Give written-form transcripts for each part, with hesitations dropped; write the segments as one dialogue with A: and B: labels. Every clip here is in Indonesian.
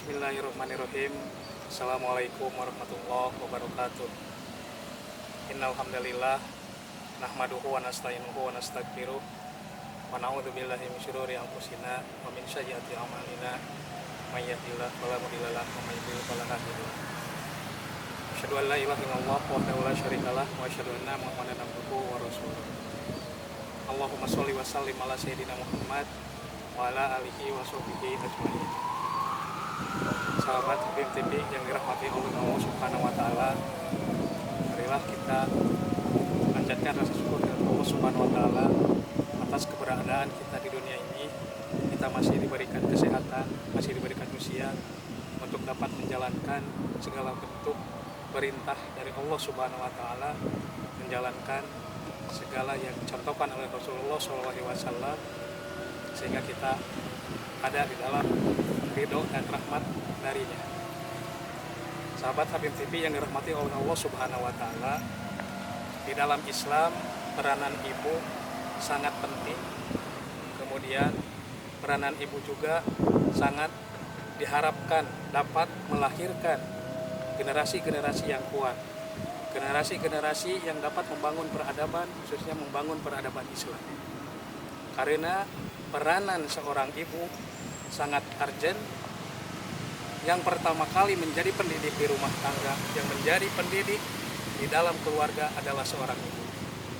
A: Bismillahirrahmanirrahim. Assalamualaikum warahmatullahi wabarakatuh. Innal hamdalillah nahmaduhu wa nasta'inuhu wa nastaghfiruh wa na'udzu billahi min syururi anfusina wa min sayyiati a'malina may yahdihillahu fala mudilla lahu wa may yudlil fala hadiya lahu. Asyhadu an la ilaha illallah wahdahu la syarikalah wa asyhadu anna Muhammadan abduhu wa rasuluh. Allahumma sholli wa sallim ala sayyidina Muhammad wa ala alihi wa sahbihi ajmain. Sahabat BIM TV yang dirahmati oleh Allah Subhanahu wa taala, marilah kita panjatkan rasa syukur kepada Allah Subhanahu wa taala atas keberadaan kita di dunia ini. Kita masih diberikan kesehatan, masih diberikan usia untuk dapat menjalankan segala bentuk perintah dari Allah Subhanahu wa taala, menjalankan segala yang dicontohkan oleh Rasulullah SAW, sehingga kita ada di dalam ridho dan rahmat darinya. Sahabat Habib TV yang dirahmati oleh Allah Subhanahu wa taala, di dalam Islam peranan ibu sangat penting. Kemudian peranan ibu juga sangat diharapkan dapat melahirkan generasi-generasi yang kuat, generasi-generasi yang dapat membangun peradaban, khususnya membangun peradaban Islam. Karena peranan seorang ibu sangat urgent. Yang pertama kali menjadi pendidik di rumah tangga, yang menjadi pendidik di dalam keluarga adalah seorang ibu.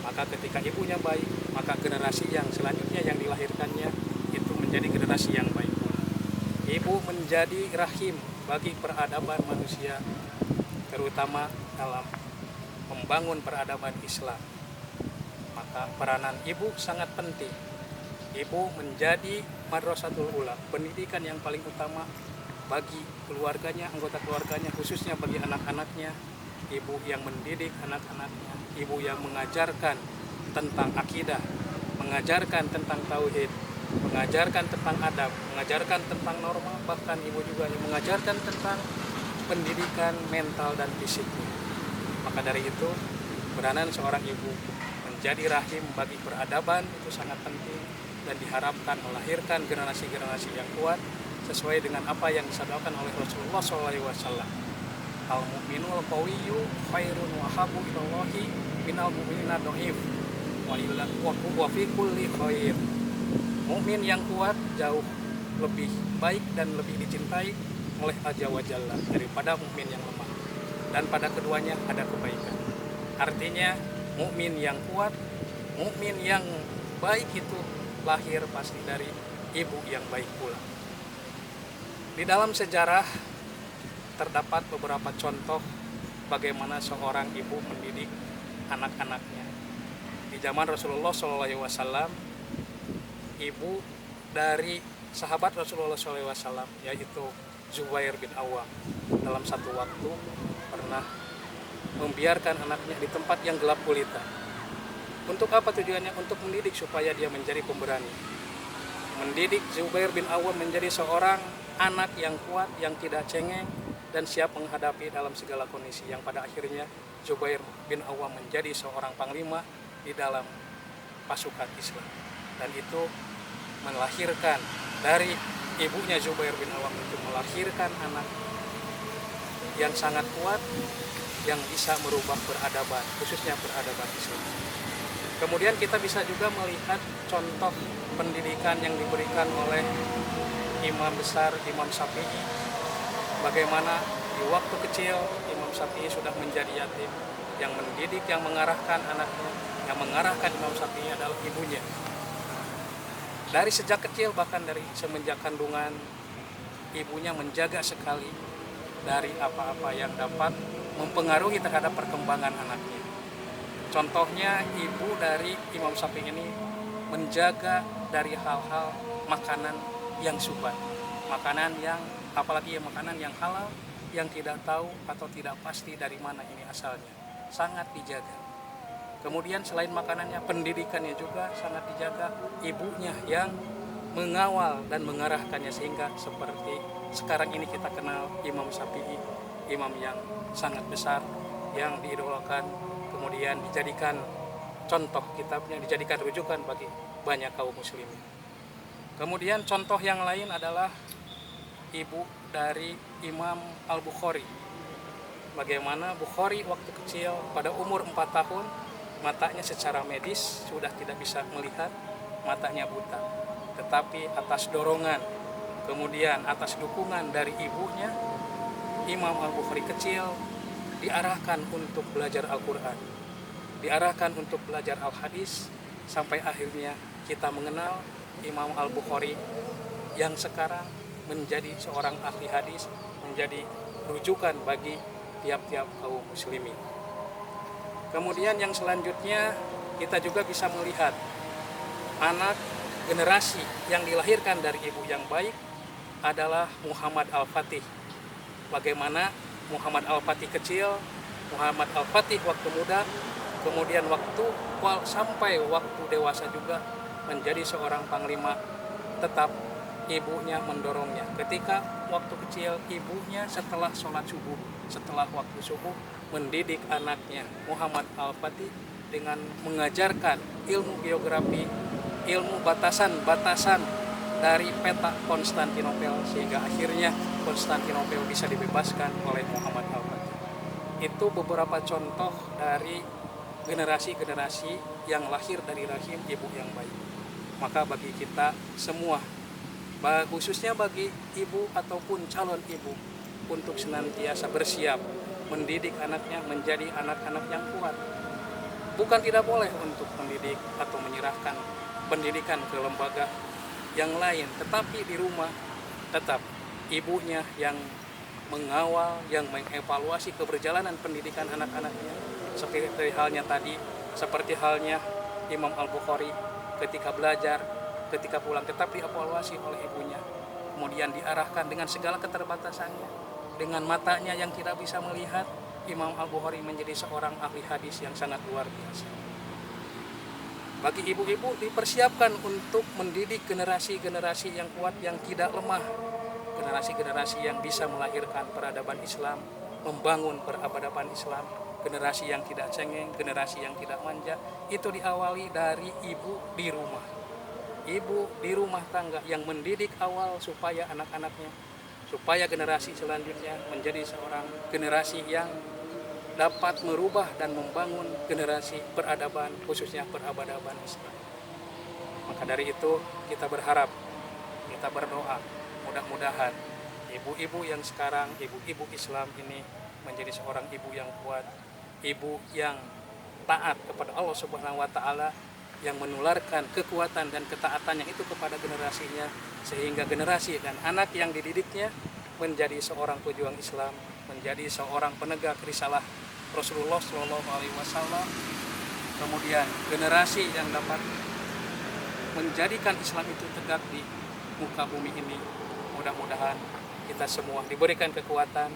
A: Maka ketika ibunya baik, maka generasi yang selanjutnya yang dilahirkannya itu menjadi generasi yang baik. Ibu menjadi rahim bagi peradaban manusia, terutama dalam membangun peradaban Islam. Maka peranan ibu sangat penting. Ibu menjadi madrasatul ula, pendidikan yang paling utama bagi keluarganya, anggota keluarganya, khususnya bagi anak-anaknya. Ibu yang mendidik anak-anaknya, ibu yang mengajarkan tentang akidah, mengajarkan tentang tauhid, mengajarkan tentang adab, mengajarkan tentang norma, bahkan ibu juga yang mengajarkan tentang pendidikan mental dan fisiknya. Maka dari itu, peranan seorang ibu menjadi rahim bagi peradaban itu sangat penting dan diharapkan melahirkan generasi-generasi yang kuat sesuai dengan apa yang disabdakan oleh Rasulullah SAW. Al-mu'minul qawiyyu khairun wa habu ilallahi minal mu'minina dhaif wa fi kulli khair. Mukmin yang kuat jauh lebih baik dan lebih dicintai oleh Azza wa Jalla daripada mukmin yang lemah. Dan pada keduanya ada kebaikan. Artinya mukmin yang kuat, mukmin yang baik itu lahir pasti dari ibu yang baik pula. Di dalam sejarah terdapat beberapa contoh bagaimana seorang ibu mendidik anak-anaknya. Di zaman Rasulullah SAW, ibu dari sahabat Rasulullah SAW, yaitu Zubair bin Awam, dalam satu waktu pernah membiarkan anaknya di tempat yang gelap gulita. Untuk apa tujuannya? Untuk mendidik supaya dia menjadi pemberani. Mendidik Zubair bin Awam menjadi seorang anak yang kuat, yang tidak cengeng, dan siap menghadapi dalam segala kondisi. Yang pada akhirnya Zubair bin Awam menjadi seorang panglima di dalam pasukan Islam. Dan itu melahirkan dari ibunya Zubair bin Awam itu melahirkan anak yang sangat kuat, yang bisa merubah peradaban, khususnya peradaban Islam. Kemudian kita bisa juga melihat contoh pendidikan yang diberikan oleh Imam besar Imam Syafi'i. Bagaimana di waktu kecil Imam Syafi'i sudah menjadi yatim. Yang mendidik, yang mengarahkan anaknya, yang mengarahkan Imam Syafi'i adalah ibunya. Dari sejak kecil, bahkan dari semenjak kandungan, ibunya menjaga sekali dari apa-apa yang dapat mempengaruhi terhadap perkembangan anaknya. Contohnya ibu dari Imam Syafi'i ini menjaga dari hal-hal makanan yang subhat, makanan yang apalagi makanan yang halal, yang tidak tahu atau tidak pasti dari mana ini asalnya, sangat dijaga. Kemudian selain makanannya, pendidikannya juga sangat dijaga. Ibunya yang mengawal dan mengarahkannya sehingga seperti sekarang ini kita kenal Imam Syafi'i, imam yang sangat besar, yang diidolakan, kemudian dijadikan contoh kitabnya, dijadikan rujukan bagi banyak kaum muslimin. Kemudian contoh yang lain adalah ibu dari Imam Al-Bukhari. Bagaimana Bukhari waktu kecil pada umur 4 tahun matanya secara medis sudah tidak bisa melihat, matanya buta. Tetapi atas dorongan, kemudian atas dukungan dari ibunya, Imam Al-Bukhari kecil diarahkan untuk belajar Al-Quran, diarahkan untuk belajar Al-Hadis, sampai akhirnya kita mengenal Imam Al-Bukhari yang sekarang menjadi seorang ahli hadis, menjadi rujukan bagi tiap-tiap kaum muslimin. Kemudian yang selanjutnya kita juga bisa melihat anak generasi yang dilahirkan dari ibu yang baik adalah Muhammad Al-Fatih. Bagaimana Muhammad Al-Fatih kecil, Muhammad Al-Fatih waktu muda, kemudian sampai waktu dewasa juga menjadi seorang panglima, tetap ibunya mendorongnya. Ketika waktu kecil ibunya setelah sholat subuh, setelah waktu subuh mendidik anaknya Muhammad Al-Fatih dengan mengajarkan ilmu geografi, ilmu batasan-batasan dari peta Konstantinopel, sehingga akhirnya Konstantinopel bisa dibebaskan oleh Muhammad Al-Fatih. Itu beberapa contoh dari generasi-generasi yang lahir dari rahim ibu yang baik. Maka bagi kita semua, khususnya bagi ibu ataupun calon ibu, untuk senantiasa bersiap mendidik anaknya menjadi anak-anak yang kuat. Bukan tidak boleh untuk mendidik atau menyerahkan pendidikan ke lembaga yang lain, tetapi di rumah tetap ibunya yang mengawal, yang mengevaluasi keberjalanan pendidikan anak-anaknya. Seperti halnya Imam Al-Bukhari ketika belajar, ketika pulang tetap dievaluasi oleh ibunya, kemudian diarahkan dengan segala keterbatasannya, dengan matanya yang tidak bisa melihat. Imam Al-Bukhari menjadi seorang ahli hadis yang sangat luar biasa. Bagi ibu-ibu dipersiapkan untuk mendidik generasi-generasi yang kuat, yang tidak lemah, generasi-generasi yang bisa melahirkan peradaban Islam, membangun peradaban Islam, generasi yang tidak cengeng, generasi yang tidak manja. Itu diawali dari ibu di rumah. Ibu di rumah tangga yang mendidik awal supaya anak-anaknya, supaya generasi selanjutnya menjadi seorang generasi yang dapat merubah dan membangun generasi peradaban, khususnya peradaban Islam. Maka dari itu kita berharap, kita berdoa, mudah-mudahan ibu-ibu yang sekarang, ibu-ibu Islam ini menjadi seorang ibu yang kuat, ibu yang taat kepada Allah Subhanahu wa Ta'ala, yang menularkan kekuatan dan ketaatannya itu kepada generasinya, sehingga generasi dan anak yang dididiknya menjadi seorang pejuang Islam, menjadi seorang penegak risalah Rasulullah SAW. Kemudian generasi yang dapat menjadikan Islam itu tegak di muka bumi ini. Mudah-mudahan kita semua diberikan kekuatan,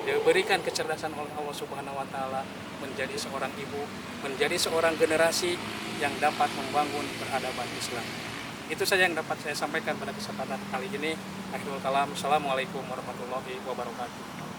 A: diberikan kecerdasan oleh Allah Subhanahu wa Ta'ala, menjadi seorang ibu, menjadi seorang generasi yang dapat membangun peradaban Islam. Itu saja yang dapat saya sampaikan pada kesempatan kali ini. Akhirul kalam. Assalamualaikum warahmatullahi wabarakatuh.